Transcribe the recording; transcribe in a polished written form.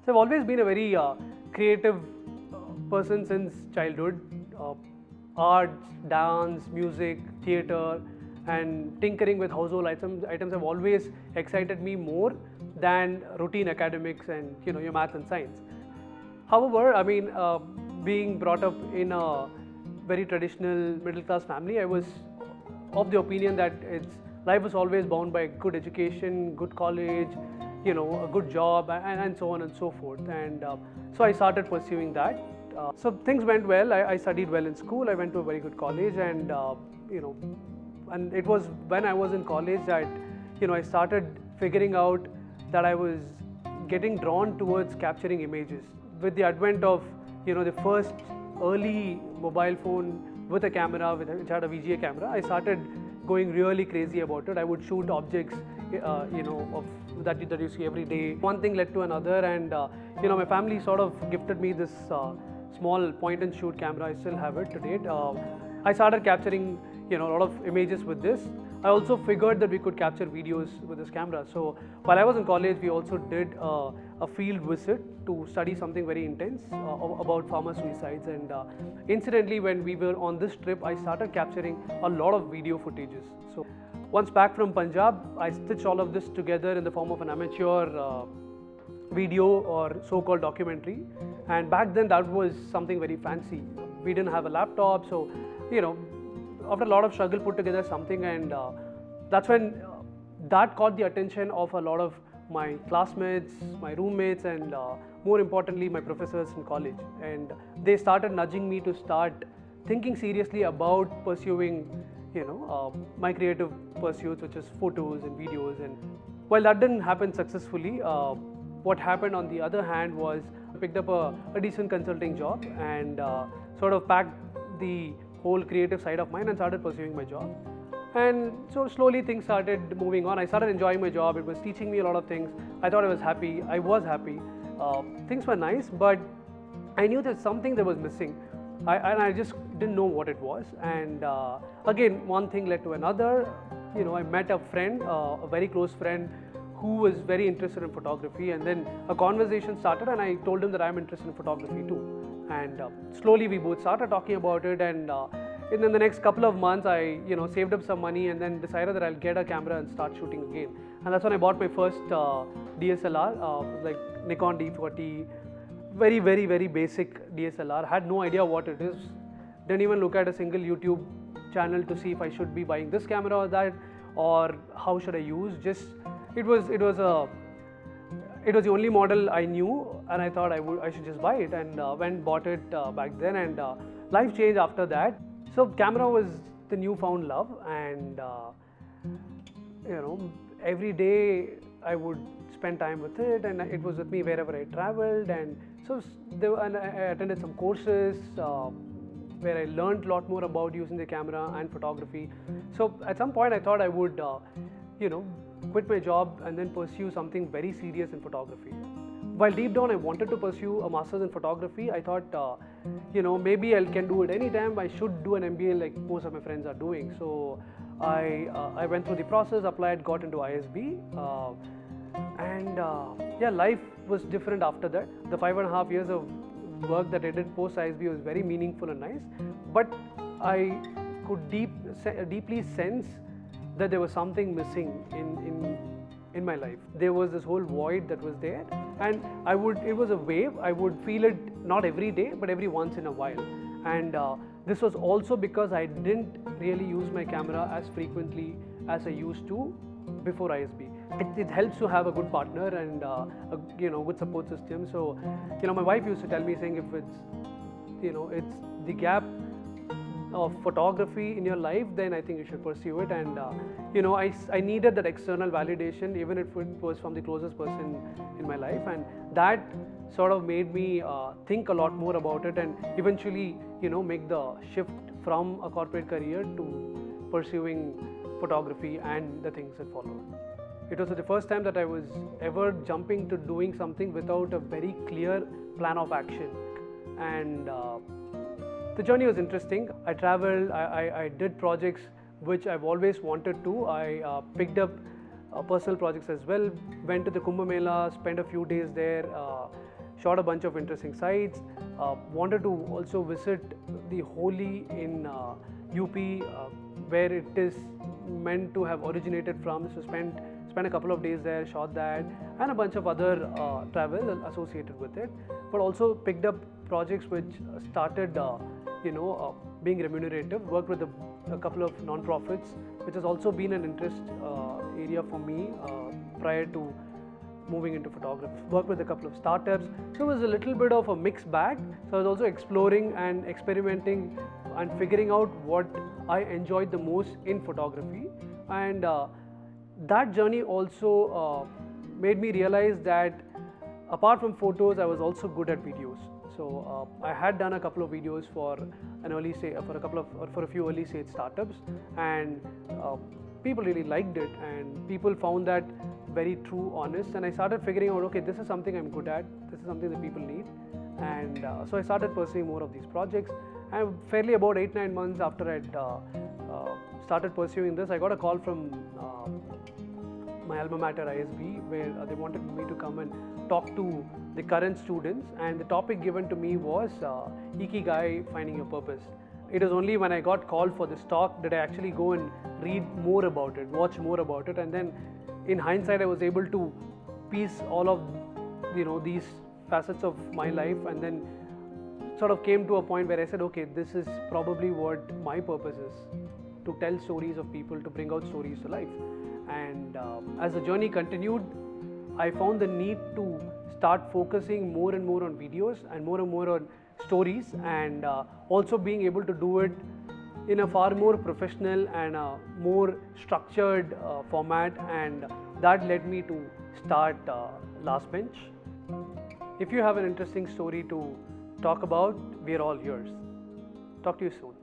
So I've always been a very creative person since childhood. Arts, dance, music, theatre, and tinkering with household items have always excited me more than routine academics and your math and science. However, I mean, being brought up in a very traditional middle class family, I was of the opinion that life was always bound by good education, good college, a good job, and so on and so forth. And so I started pursuing that. So things went well. I studied well in school. I went to a very good college, and and it was when I was in college that I started figuring out that I was getting drawn towards capturing images. With the advent of the first early mobile phone with a camera, which had a VGA camera, I started going really crazy about it. I would shoot objects, of that you see every day. One thing led to another, and my family sort of gifted me this small point and shoot camera. I still have it to date. I started capturing a lot of images with this. I also figured that we could capture videos with this camera. So while I was in college, we also did a field visit to study something very intense about farmer suicides. And incidentally, when we were on this trip, I started capturing a lot of video footages. So once back from Punjab, I stitched all of this together in the form of an amateur video or so-called documentary. And back then, that was something very fancy. We didn't have a laptop, so after a lot of struggle, put together something, and that's when that caught the attention of a lot of my classmates, my roommates, and more importantly, my professors in college. And they started nudging me to start thinking seriously about pursuing, my creative pursuits, which is photos and videos. And while that didn't happen successfully, what happened on the other hand was I picked up a decent consulting job and sort of packed the whole creative side of mine and started pursuing my job. And so slowly things started moving on. I started enjoying my job. It was teaching me a lot of things. I thought I was happy. Things were nice, but I knew there's something that was missing. I just didn't know what it was. And again, one thing led to another. I met a friend, a very close friend, who was very interested in photography, and then a conversation started, and I told him that I'm interested in photography too. And slowly we both started talking about it, and in the next couple of months I saved up some money and then decided that I'll get a camera and start shooting again. And that's when I bought my first DSLR, like Nikon D40, very, very, very basic DSLR. Had no idea what it is, didn't even look at a single YouTube channel to see if I should be buying this camera or that, or how should I use. Just it was the only model I knew, and I thought I should just buy it, and went bought it back then, and life changed after that. So camera was the newfound love, and every day I would spend time with it, and it was with me wherever I traveled. And so I attended some courses where I learned a lot more about using the camera and photography. So at some point I thought I would quit my job and then pursue something very serious in photography. While deep down I wanted to pursue a master's in photography, I thought, maybe I can do it anytime. I should do an MBA like most of my friends are doing. So I went through the process, applied, got into ISB, and life was different after that. The 5.5 years of work that I did post ISB was very meaningful and nice, but I could deeply sense that there was something missing in my life. There was this whole void that was there, and it was a wave. I would feel it not every day, but every once in a while. And this was also because I didn't really use my camera as frequently as I used to before ISB. It helps to have a good partner and a good support system. So my wife used to tell me, saying, if it's the gap of photography in your life, then I think you should pursue it. And I needed that external validation, even if it was from the closest person in my life, and that sort of made me think a lot more about it, and eventually make the shift from a corporate career to pursuing photography and the things that followed. It was the first time that I was ever jumping to doing something without a very clear plan of action, and the journey was interesting. I traveled, I did projects which I've always wanted to. I picked up personal projects as well, went to the Kumbh Mela, spent a few days there, shot a bunch of interesting sites. Wanted to also visit the Holi in UP, where it is meant to have originated from. So spent a couple of days there, shot that, and a bunch of other travel associated with it. But also picked up projects which started, being remunerative. Worked with a couple of non-profits, which has also been an interest area for me prior to moving into photography. Worked with a couple of startups, so it was a little bit of a mixed bag. So I was also exploring and experimenting and figuring out what I enjoyed the most in photography, and that journey also made me realize that apart from photos, I was also good at videos. So I had done a couple of videos for a few early stage startups, and people really liked it, and people found that very true, honest. And I started figuring out, okay, this is something I'm good at. This is something that people need, and so I started pursuing more of these projects. And fairly about 8-9 months after I'd started pursuing this, I got a call from my alma mater ISB, where they wanted me to come and talk to the current students, and the topic given to me was Ikigai, finding your purpose. It was only when I got called for this talk that I actually go and read more about it, watch more about it, and then in hindsight I was able to piece all of these facets of my life, and then sort of came to a point where I said, okay, this is probably what my purpose is, to tell stories of people, to bring out stories to life. And as the journey continued, I found the need to start focusing more and more on videos and more on stories, and also being able to do it in a far more professional and a more structured format, and that led me to start Last Bench. If you have an interesting story to talk about, we are all yours. Talk to you soon.